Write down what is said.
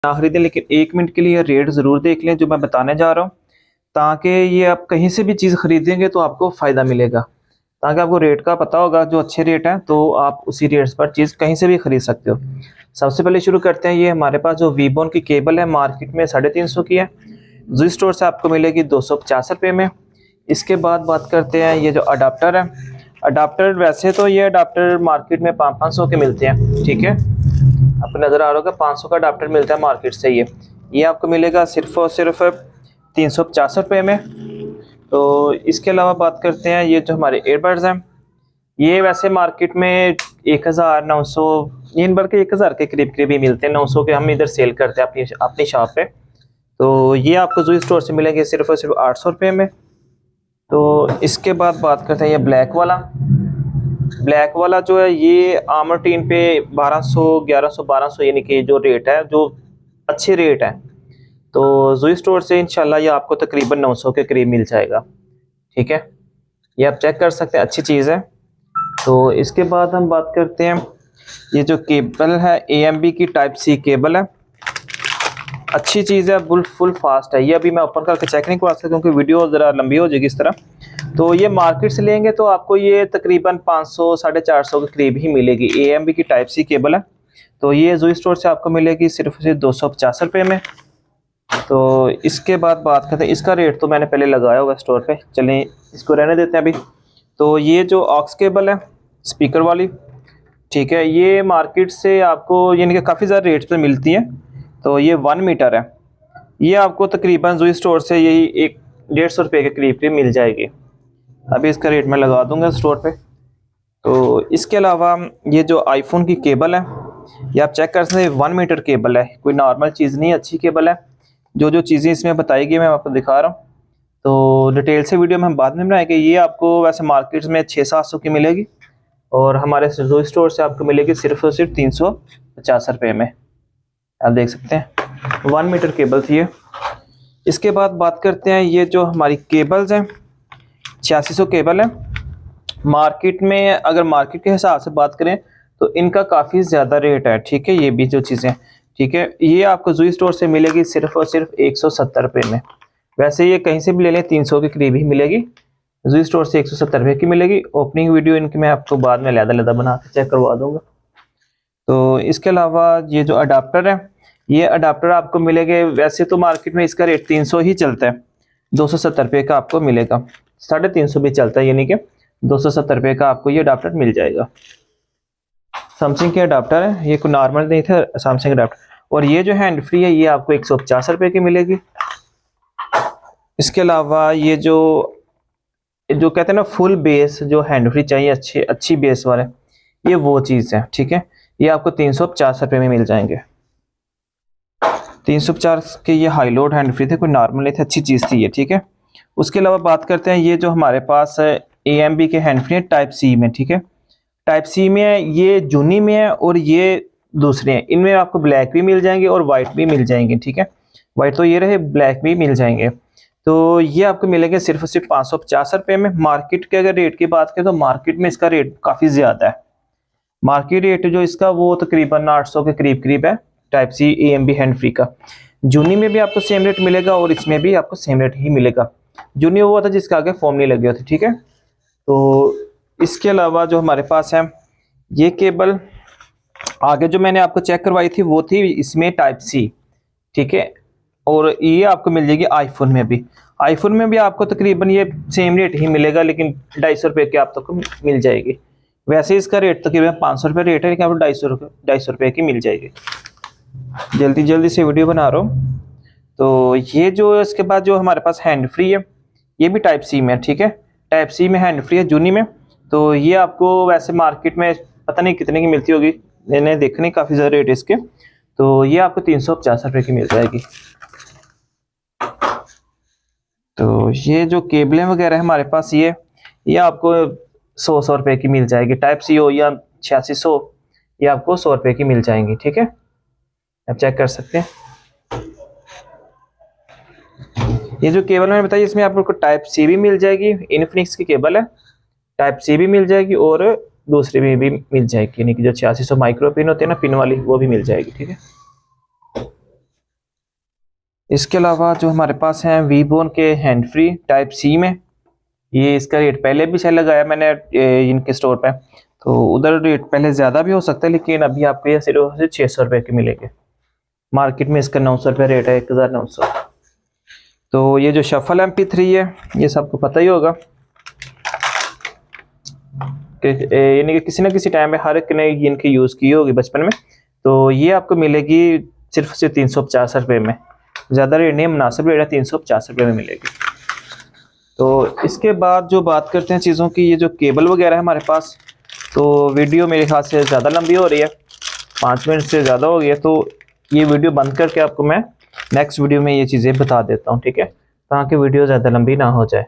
ना खरीदें, लेकिन 1 मिनट के लिए रेट ज़रूर देख लें जो मैं बताने जा रहा हूँ, ताकि ये आप कहीं से भी चीज़ खरीदेंगे तो आपको फ़ायदा मिलेगा। ताकि आपको रेट का पता होगा, जो अच्छे रेट हैं तो आप उसी रेट्स पर चीज़ कहीं से भी खरीद सकते हो। सबसे पहले शुरू करते हैं, ये हमारे पास जो वीबोन की केबल है मार्केट में 350 की है, जी स्टोर से आपको मिलेगी 250 रुपये में। इसके बाद बात करते हैं ये जो अडाप्टर है। अडाप्टर वैसे तो ये अडाप्टर मार्केट में 500 के मिलते हैं, ठीक है, आपको नज़र आ रहा होगा 500 का अडाप्टर मिलता है मार्केट से। ये आपको मिलेगा सिर्फ और सिर्फ 350 रुपये में। तो इसके अलावा बात करते हैं ये जो हमारे एयरबड्स हैं, ये वैसे मार्केट में 1900, इन भर के 1000 के करीब करीब ही मिलते हैं। 900 के हम इधर सेल करते हैं अपनी शॉप पे। तो ये आपको जूही स्टोर से मिलेंगे सिर्फ और सिर्फ 800 रुपये में। तो इसके बाद बात करते हैं ये ब्लैक वाला जो है, ये आमर टीन पे 1200, 1100, 1200 यानी कि जो रेट है, जो अच्छे रेट है, तो जूही स्टोर से इंशाल्लाह ये आपको तकरीबन 900 के करीब मिल जाएगा, ठीक है। ये आप चेक कर सकते हैं, अच्छी चीज़ है। तो इसके बाद हम बात करते हैं ये जो केबल है, AMB की टाइप C केबल है, अच्छी चीज़ है, फुल फास्ट है। ये अभी मैं ओपन करके चेक नहीं करवा सकता क्योंकि वीडियो ज़रा लंबी हो जाएगी इस तरह। तो ये मार्केट से लेंगे तो आपको ये तकरीबन 500, 450 के करीब ही मिलेगी। AMB की टाइप C केबल है, तो ये जूही स्टोर से आपको मिलेगी सिर्फ 250 रुपये में। तो इसके बाद बात करते हैं, इसका रेट तो मैंने पहले लगाया हुआ स्टोर पे, चलें इसको रहने देते हैं अभी। तो ये जो ऑक्स केबल है स्पीकर वाली, ठीक है, ये मार्केट से आपको यानी कि काफ़ी ज़्यादा रेट पे मिलती है। तो ये 1 मीटर है, ये आपको तकरीबन जूही स्टोर से यही 150 रुपये के करीब करीब मिल जाएगी। अभी इसका रेट मैं लगा दूंगा स्टोर पे। तो इसके अलावा ये जो आईफोन की केबल है, ये आप चेक कर सकते हैं, 1 मीटर केबल है, कोई नॉर्मल चीज़ नहीं, अच्छी केबल है। जो चीज़ें इसमें बताई गई मैं आपको दिखा रहा हूँ। तो डिटेल से वीडियो में हम बाद में बनाएंगे। ये आपको वैसे मार्केट में 600-700 की मिलेगी और हमारे जूही स्टोर से आपको मिलेगी सिर्फ और सिर्फ 350 रुपये में। आप देख सकते हैं 1 मीटर केबल थी ये। इसके बाद बात करते हैं ये जो हमारी केबल्स हैं, 8600 केबल है। मार्केट में अगर मार्केट के हिसाब से बात करें तो इनका काफ़ी ज़्यादा रेट है, ठीक है। ये भी जो चीज़ें, ठीक है, ये आपको जूही स्टोर से मिलेगी सिर्फ और सिर्फ 170 रुपये में। वैसे ये कहीं से भी ले लें 300 के करीब ही मिलेगी, जूही स्टोर से 170 रुपये की मिलेगी। ओपनिंग वीडियो इनकी मैं आपको बाद में अलग-अलग बना के चेक करवा दूंगा। तो इसके अलावा ये जो अडाप्टर है, ये अडाप्टर आपको मिलेंगे, वैसे तो मार्केट में इसका रेट 300 ही चलता है, 270 रुपये का आपको मिलेगा। 350 भी चलता है, यानी कि 270 रुपये का आपको ये अडाप्टर मिल जाएगा। सैमसंग के अडाप्टर है, ये कोई नॉर्मल नहीं था, सैमसंग अडाप्टर। और ये जो हैंड फ्री है, ये आपको 150 रुपये की मिलेगी। इसके अलावा ये जो कहते हैं ना फुल बेस, जो हैंड फ्री चाहिए अच्छी बेस वाले, ये वो चीज़ है, ठीक है। ये आपको 350 रुपये में मिल जाएंगे। 350 के ये हाई लोड हैंड फ्री थे, कोई नॉर्मल नहीं थे, अच्छी चीज़ थी ये, ठीक है। उसके अलावा बात करते हैं ये जो हमारे पास है AMB के हैंड फ्री है टाइप C में, ठीक है। टाइप C में है, ये जूनी में है और ये दूसरे हैं। इनमें आपको ब्लैक भी मिल जाएंगे और वाइट भी मिल जाएंगे, ठीक है। वाइट तो ये रहे, ब्लैक भी मिल जाएंगे। तो ये आपको मिलेंगे सिर्फ और सिर्फ 550 रुपये में। मार्केट के अगर रेट की बात करें तो मार्केट में इसका रेट काफ़ी ज़्यादा है। मार्केट रेट जो इसका वो तकरीबन 800 के करीब करीब है, type C AMB hand free का। जूनी में भी आपको सेम रेट मिलेगा और इसमें भी आपको सेम रेट ही मिलेगा। जूनी वो था जिसके आगे फॉर्म नहीं लगे होते, ठीक है। तो इसके अलावा जो हमारे पास है ये केबल, आगे जो मैंने आपको चेक करवाई थी वो थी इसमें टाइप C, ठीक है। और ये आपको मिल जाएगी आईफोन में भी आपको तकरीबन ये सेम रेट ही मिलेगा, लेकिन 250 रुपये की आप तक मिल जाएगी। वैसे इसका रेट तकरीबन 500 रुपये रेट है, लेकिन आपको 250 रुपये की मिल जाएगी। जल्दी से वीडियो बना रहा हूँ। तो ये जो इसके बाद जो हमारे पास हैंड फ्री है, ये भी टाइप C में, ठीक है। टाइप C में हैंड फ्री है जूनी में। तो ये आपको वैसे मार्केट में पता नहीं कितने की मिलती होगी, मैंने देखने काफ़ी ज़्यादा रेट इसके। तो ये आपको 350 रुपये की मिल जाएगी। तो ये जो केबलें वगैरह है हमारे पास, ये आपको 100 रुपये की मिल जाएगी। टाइप C हो या 8600, ये आपको 100 रुपये की मिल जाएंगी, ठीक है। आप चेक कर सकते हैं। ये जो केबल मैंने बताई, इसमें आपको टाइप C भी मिल जाएगी, इनफिनिक्स की केबल है, टाइप C भी मिल जाएगी और दूसरी भी मिल जाएगी, यानी कि जो 8600 माइक्रो पिन होती है ना, पिन वाली, वो भी मिल जाएगी, ठीक है। इसके अलावा जो हमारे पास हैं वीबोन के हैंड फ्री टाइप सी में, ये इसका रेट पहले भी शायद लगाया मैंने इनके स्टोर पे, तो उधर रेट पहले ज़्यादा भी हो सकता है, लेकिन अभी आपको ये सिर्फ 600 रुपये के मिलेंगे। मार्केट में इसका 900 रुपये रेट है, 1900। तो ये जो शफल MP3 है ये सबको पता ही होगा कि यानी कि किसी न किसी टाइम में हर एक ने इनकी यूज़ की होगी बचपन में। तो ये आपको मिलेगी सिर्फ 350 रुपये में, ज़्यादा रेट नहीं, मुनासिब रेट है, 350 रुपये में मिलेगी। तो इसके बाद जो बात करते हैं चीज़ों की, ये जो केबल वगैरह है हमारे पास, तो वीडियो मेरे ख्याल से ज़्यादा लंबी हो रही है, 5 मिनट से ज़्यादा हो गई है, तो ये वीडियो बंद करके आपको मैं नेक्स्ट वीडियो में ये चीज़ें बता देता हूँ, ठीक है, ताकि वीडियो ज़्यादा लंबी ना हो जाए।